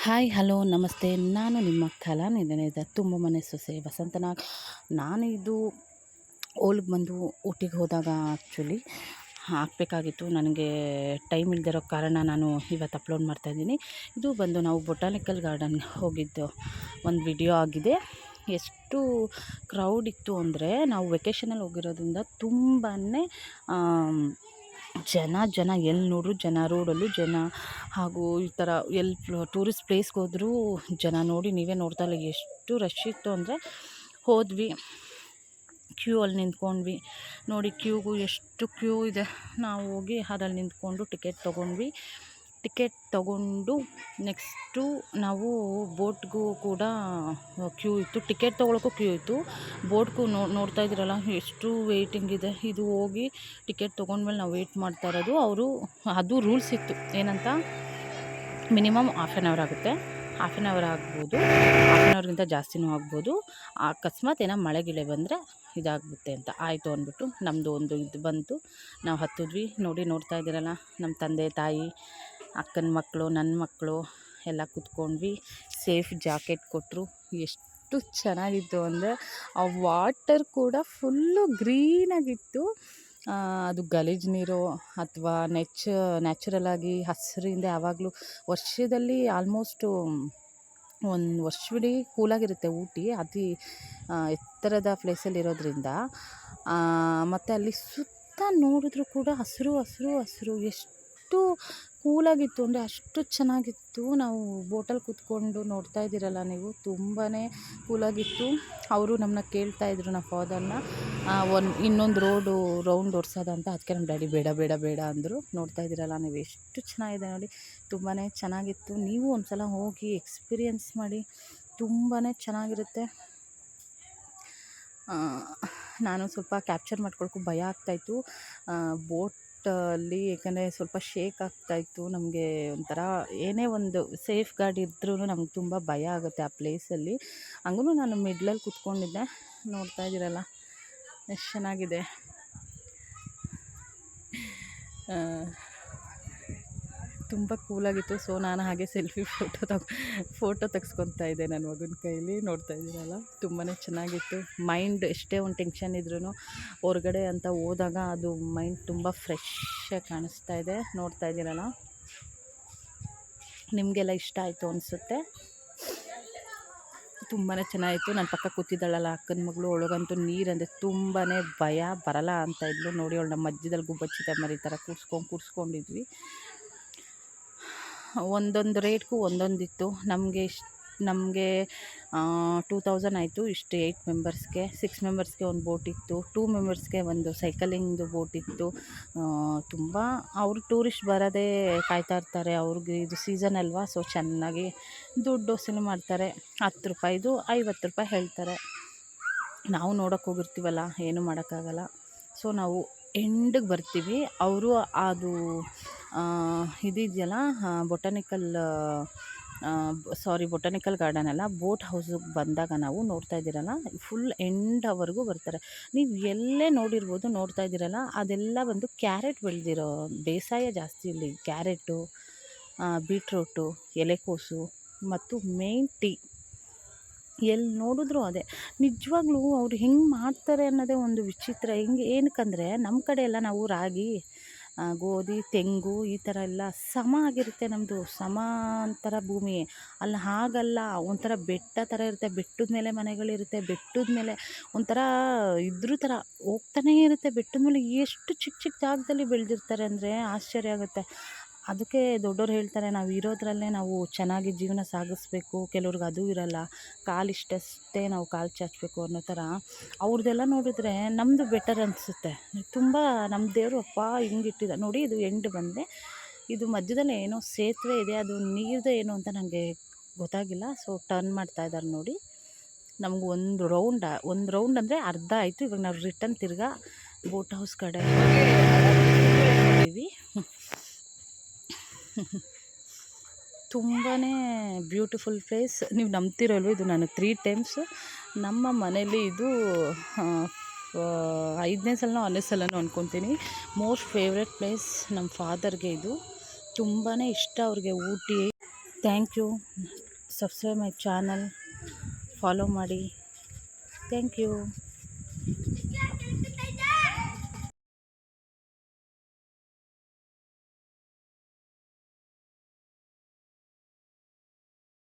Hi hello ನಮಸ್ತೆ. ನಾನು ನಿಮ್ಮ ಕಲಾನಿಧಿ ತುಂಬ ಮನೆ ಸೊಸೆ ವಸಂತನಾಗ್. ನಾನು ಇದು ಓಲ್ಗೆ ಬಂದು ಊಟಿಗೆ ಹೋದಾಗ ಆ್ಯಕ್ಚುಲಿ ಹಾಕಬೇಕಾಗಿತ್ತು. ನನಗೆ ಟೈಮ್ ಇಲ್ದಿರೋ ಕಾರಣ ನಾನು ಇವತ್ತು ಅಪ್ಲೋಡ್ ಮಾಡ್ತಾಯಿದ್ದೀನಿ. ಇದು ಬಂದು ನಾವು ಬೊಟಾನಿಕಲ್ ಗಾರ್ಡನ್ಗೆ ಹೋಗಿದ್ದು ಒಂದು ವಿಡಿಯೋ ಆಗಿದೆ. ಎಷ್ಟು ಕ್ರೌಡ್ ಇತ್ತು ಅಂದರೆ, ನಾವು ವೆಕೇಷನಲ್ಲಿ ಹೋಗಿರೋದ್ರಿಂದ ತುಂಬಾ ಜನ ಎಲ್ಲಿ ನೋಡ್ರು ಜನ, ರೋಡಲ್ಲೂ ಜನ, ಹಾಗೂ ಈ ಥರ ಎಲ್ಲಿ ಟೂರಿಸ್ಟ್ ಪ್ಲೇಸ್ಗೆ ಹೋದರೂ ಜನ. ನೋಡಿ ನೀವೇ ನೋಡ್ತಾ ಇಲ್ಲ ಎಷ್ಟು ರಶ್ ಇತ್ತು ಅಂದರೆ. ಹೋದ್ವಿ, ಕ್ಯೂ ಅಲ್ಲಿ ನಿಂತ್ಕೊಂಡ್ವಿ. ನೋಡಿ ಕ್ಯೂಗೂ ಎಷ್ಟು ಕ್ಯೂ ಇದೆ. ನಾವು ಹೋಗಿ ಅದ್ರಲ್ಲಿ ನಿಂತ್ಕೊಂಡು ಟಿಕೆಟ್ ತೊಗೊಂಡ್ವಿ. ಟಿಕೆಟ್ ತೊಗೊಂಡು ನೆಕ್ಸ್ಟು ನಾವು ಬೋಟ್ಗೂ ಕೂಡ ಕ್ಯೂ ಇತ್ತು. ಟಿಕೆಟ್ ತೊಗೊಳಕ್ಕೂ ಕ್ಯೂ ಇತ್ತು. ಬೋಟ್ಗೂ ನೋಡ್ತಾ ಇದ್ದೀರಲ್ಲ ಎಷ್ಟು ವೆಯ್ಟಿಂಗ್ ಇದೆ. ಇದು ಹೋಗಿ ಟಿಕೆಟ್ ತೊಗೊಂಡ್ಮೇಲೆ ನಾವು ವೆಯ್ಟ್ ಮಾಡ್ತಾ ಇರೋದು. ಅದು ರೂಲ್ಸ್ ಇತ್ತು ಏನಂತ, ಮಿನಿಮಮ್ ಹಾಫ್ ಆನ್ ಅವರ್ ಆಗುತ್ತೆ. ಹಾಫ್ ಆನ್ ಅವರ್ ಆಗ್ಬೋದು, ಹಾಫ್ ಆನ್ ಅವರ್ಗಿಂತ ಜಾಸ್ತಿನೂ ಆಗ್ಬೋದು. ಅಕಸ್ಮಾತ್ ಏನೋ ಮಳೆ ಗಿಳೆ ಬಂದರೆ ಇದಾಗುತ್ತೆ ಅಂತ ಆಯಿತು ಅಂದ್ಬಿಟ್ಟು ನಮ್ಮದು ಒಂದು ಇದು ಬಂತು. ನಾವು ಹತ್ತಿದ್ವಿ. ನೋಡ್ತಾ ಇದ್ದೀರಲ್ಲ, ನಮ್ಮ ತಂದೆ ತಾಯಿ, ಅಕ್ಕನ ಮಕ್ಕಳು, ನನ್ನ ಮಕ್ಕಳು ಎಲ್ಲ ಕೂತ್ಕೊಂಡ್ವಿ. ಸೇಫ್ ಜಾಕೆಟ್ ಕೊಟ್ಟರು. ಎಷ್ಟು ಚೆನ್ನಾಗಿತ್ತು ಅಂದರೆ, ಆ ವಾಟರ್ ಕೂಡ ಫುಲ್ಲು ಗ್ರೀನಾಗಿತ್ತು. ಅದು ಗಲೀಜು ನೀರು ಅಥವಾ ನ್ಯಾಚುರಲಾಗಿ ಹಸಿರಿಂದ ಯಾವಾಗಲೂ ವರ್ಷದಲ್ಲಿ ಆಲ್ಮೋಸ್ಟು ಒಂದು ವರ್ಷವಿಡೀ ಕೂಲಾಗಿರುತ್ತೆ ಊಟಿ. ಎತ್ತರದ ಪ್ಲೇಸಲ್ಲಿರೋದ್ರಿಂದ. ಮತ್ತು ಅಲ್ಲಿ ಸುತ್ತ ನೋಡಿದ್ರು ಕೂಡ ಹಸಿರು ಎಷ್ಟು ಕೂಲಾಗಿತ್ತು ಅಂದರೆ ಅಷ್ಟು ಚೆನ್ನಾಗಿತ್ತು. ನಾವು ಬೋಟಲ್ಲಿ ಕೂತ್ಕೊಂಡು ನೋಡ್ತಾ ಇದ್ದೀರಲ್ಲ ನೀವು, ತುಂಬಾ ಕೂಲಾಗಿತ್ತು. ಅವರು ನಮ್ಮನ್ನ ಕೇಳ್ತಾಯಿದ್ರು, ನಮ್ಮ ಫಾದರ್ನ, ಇನ್ನೊಂದು ರೌಂಡ್ ಓಡಿಸೋದ ಅಂತ. ಅದಕ್ಕೆ ನಮ್ಮ ಡ್ಯಾಡಿ ಬೇಡ ಅಂದರು. ನೋಡ್ತಾ ಇದ್ದೀರಲ್ಲ ನೀವು ಎಷ್ಟು ಚೆನ್ನಾಗಿದೆ ನೋಡಿ, ತುಂಬಾ ಚೆನ್ನಾಗಿತ್ತು. ನೀವು ಒಂದು ಸಲ ಹೋಗಿ ಎಕ್ಸ್ಪೀರಿಯೆನ್ಸ್ ಮಾಡಿ, ತುಂಬಾ ಚೆನ್ನಾಗಿರುತ್ತೆ. ನಾನು ಸ್ವಲ್ಪ ಕ್ಯಾಪ್ಚರ್ ಮಾಡ್ಕೊಳಕ್ಕೂ ಭಯ ಆಗ್ತಾಯಿತ್ತು ಬೋಟಲ್ಲಿ, ಏಕೆಂದರೆ ಸ್ವಲ್ಪ ಶೇಕ್ ಆಗ್ತಾಯಿತ್ತು. ನಮಗೆ ಒಂಥರ ಏನೇ ಒಂದು ಸೇಫ್ ಗಾರ್ಡ್ ಇದ್ರೂ ನಮ್ಗೆ ತುಂಬ ಭಯ ಆಗುತ್ತೆ ಆ ಪ್ಲೇಸಲ್ಲಿ. ಹಂಗೂ ನಾನು ಮಿಡ್ಲಲ್ಲಿ ಕೂತ್ಕೊಂಡಿದ್ದೆ. ನೋಡ್ತಾ ಇದ್ದೀರಲ್ಲ ಎಷ್ಟು ಚೆನ್ನಾಗಿದೆ. ತುಂಬ ಕೂಲಾಗಿತ್ತು. ಸೊ ನಾನು ಹಾಗೆ ಸೆಲ್ಫಿ ಫೋಟೋ ತೆಗೆಸ್ಕೊತಾ ಇದ್ದೆ ನನ್ನ ಮಗನ ಕೈಲಿ. ನೋಡ್ತಾ ಇದ್ದೀರಲ್ಲ, ತುಂಬಾ ಚೆನ್ನಾಗಿತ್ತು. ಮೈಂಡ್ ಎಷ್ಟೇ ಒಂದು ಟೆನ್ಷನ್ ಇದ್ರೂ ಹೊರಗಡೆ ಅಂತ ಹೋದಾಗ ಅದು ಮೈಂಡ್ ತುಂಬ ಫ್ರೆಶ್ಶಾಗಿ ಕಾಣಿಸ್ತಾ ಇದೆ. ನೋಡ್ತಾ ಇದ್ದೀರಲ್ಲ, ನಿಮಗೆಲ್ಲ ಇಷ್ಟ ಆಯಿತು ಅನಿಸುತ್ತೆ. ತುಂಬಾ ಚೆನ್ನಾಗಿತ್ತು. ನನ್ನ ಪಕ್ಕ ಕೂತಿದ್ದಾಳಲ್ಲ ಅಕ್ಕನ ಮಗಳು, ಒಳಗಂತೂ ನೀರಂದರೆ ತುಂಬಾ ಭಯ, ಬರಲ್ಲ ಅಂತ ಇದ್ಲು. ನೋಡಿ ಅವಳು ನಮ್ಮ ಮಧ್ಯದಲ್ಲಿ ಗುಬ್ಬಚ್ಚಿತ ಮರಿ ಥರ ಕೂರಿಸ್ಕೊಂಡಿದ್ವಿ. ಒಂದೊಂದು ರೇಟ್ಗೂ ಒಂದೊಂದಿತ್ತು. ನಮಗೆ 2000 ಆಯಿತು. ಇಷ್ಟು 8 ಮೆಂಬರ್ಸ್ಗೆ. 6 ಮೆಂಬರ್ಸ್ಗೆ ಒಂದು ಬೋಟ್ ಇತ್ತು. 2 ಮೆಂಬರ್ಸ್ಗೆ ಒಂದು ಸೈಕಲಿಂಗ್ದು ಬೋಟ್ ಇತ್ತು. ತುಂಬ ಅವರು ಟೂರಿಸ್ಟ್ ಬರೋದೇ ಕಾಯ್ತಾ ಇರ್ತಾರೆ. ಅವ್ರಿಗೆ ಇದು ಸೀಸನ್ ಅಲ್ವಾ, ಸೊ ಚೆನ್ನಾಗಿ ದುಡ್ಡು ವಸೂಲು ಮಾಡ್ತಾರೆ. 10 ರೂಪಾಯಿದು 50 ರೂಪಾಯಿ ಹೇಳ್ತಾರೆ. ನಾವು ನೋಡೋಕೆ ಹೋಗಿರ್ತೀವಲ್ಲ, ಏನೂ ಮಾಡೋಕ್ಕಾಗಲ್ಲ. ಸೊ ನಾವು ಎಂಡಿಗೆ ಬರ್ತೀವಿ. ಅವರು ಅದು ಇದಿದೆಯಲ್ಲ, ಬೊಟಾನಿಕಲ್ ಗಾರ್ಡನ್ ಅಲ್ಲ, ಬೋಟ್ ಹೌಸಿಗೆ ಬಂದಾಗ ನಾವು ನೋಡ್ತಾ ಇದ್ದೀರಲ್ಲ, ಫುಲ್ ಎಂಡವರೆಗೂ ಬರ್ತಾರೆ. ನೀವು ಎಲ್ಲೇ ನೋಡಿರ್ಬೋದು. ನೋಡ್ತಾ ಇದ್ದೀರಲ್ಲ, ಅದೆಲ್ಲ ಬಂದು ಕ್ಯಾರೆಟ್ ಬೆಳೆದಿರೋ ಬೇಸಾಯ ಜಾಸ್ತಿ ಇಲ್ಲಿ. ಕ್ಯಾರೆಟು, ಬೀಟ್ರೂಟು, ಎಲೆಕೋಸು ಮತ್ತು ಮೇನ್ ಟೀ. ಎಲ್ಲಿ ನೋಡಿದ್ರು ಅದೇ. ನಿಜವಾಗ್ಲೂ ಅವ್ರು ಹೆಂಗೆ ಮಾಡ್ತಾರೆ ಅನ್ನೋದೇ ಒಂದು ವಿಚಿತ್ರ. ಏನಕ್ಕಂದರೆ, ನಮ್ಮ ಕಡೆ ಎಲ್ಲ ನಾವು ರಾಗಿ, ಗೋಧಿ, ತೆಂಗು ಈ ಥರ ಎಲ್ಲ ಸಮ ಆಗಿರುತ್ತೆ. ನಮ್ಮದು ಸಮಾಂತರ ಭೂಮಿ. ಅಲ್ಲಿ ಹಾಗಲ್ಲ, ಒಂಥರ ಬೆಟ್ಟ ಥರ ಇರುತ್ತೆ. ಬೆಟ್ಟದ ಮೇಲೆ ಮನೆಗಳಿರುತ್ತೆ. ಬೆಟ್ಟದ ಮೇಲೆ ಒಂಥರ ಇದ್ರ ಥರ ಹೋಗ್ತಾನೇ ಇರುತ್ತೆ. ಬೆಟ್ಟದ ಮೇಲೆ ಎಷ್ಟು ಚಿಕ್ಕ ಜಾಗದಲ್ಲಿ ಬೆಳೆದಿರ್ತಾರೆ ಅಂದರೆ ಆಶ್ಚರ್ಯ ಆಗುತ್ತೆ. ಅದಕ್ಕೆ ದೊಡ್ಡೋರು ಹೇಳ್ತಾರೆ, ನಾವು ಇರೋದ್ರಲ್ಲೇ ನಾವು ಚೆನ್ನಾಗಿ ಜೀವನ ಸಾಗಿಸ್ಬೇಕು. ಕೆಲವ್ರಿಗೆ ಅದೂ ಇರಲ್ಲ, ಕಾಲಿಷ್ಟಷ್ಟೇ ನಾವು ಕಾಲು ಚಾಚಬೇಕು ಅನ್ನೋ ಥರ. ಅವ್ರದ್ದೆಲ್ಲ ನೋಡಿದ್ರೆ ನಮ್ಮದು ಬೆಟರ್ ಅನಿಸುತ್ತೆ ತುಂಬ. ನಮ್ಮ ದೇವರು ಅಪ್ಪ ಹಿಂಗಿಟ್ಟಿದ ನೋಡಿ. ಇದು ಎಂಡ್ ಬಂದೆ, ಇದು ಮಧ್ಯದಲ್ಲಿ ಏನೋ ಸೇತುವೆ ಇದೆ. ಅದು ನೀರ್ದು ಏನು ಅಂತ ನನಗೆ ಗೊತ್ತಾಗಿಲ್ಲ. ಸೊ ಟರ್ನ್ ಮಾಡ್ತಾ ಇದ್ದಾರೆ ನೋಡಿ. ನಮ್ಗೆ ಒಂದು ರೌಂಡ್ ಅಂದರೆ ಅರ್ಧ ಆಯಿತು. ಇವಾಗ ನಾವು ರಿಟರ್ನ್ ತಿರ್ಗಾ ಬೋಟ್ ಹೌಸ್ ಕಡೆ ಇದ್ದೀವಿ. ತುಂಬಾ ಬ್ಯೂಟಿಫುಲ್ ಪ್ಲೇಸ್. ನೀವು ನಂಬ್ತಿರಲ್ವ, ಇದು ನಾನು 3 ಟೈಮ್ಸ್ ನಮ್ಮ ಮನೇಲಿ ಇದು 5ನೇ ಸಲನೋ 6ನೇ ಸಲನೋ ಅಂದ್ಕೊತೀನಿ. ಮೋಸ್ಟ್ ಫೇವ್ರೆಟ್ ಪ್ಲೇಸ್ ನಮ್ಮ ಫಾದರ್ಗೆ. ಇದು ತುಂಬಾ ಇಷ್ಟ ಅವ್ರಿಗೆ Ooty. Thank you. Subscribe my channel, follow ಮಾಡಿ. Thank you.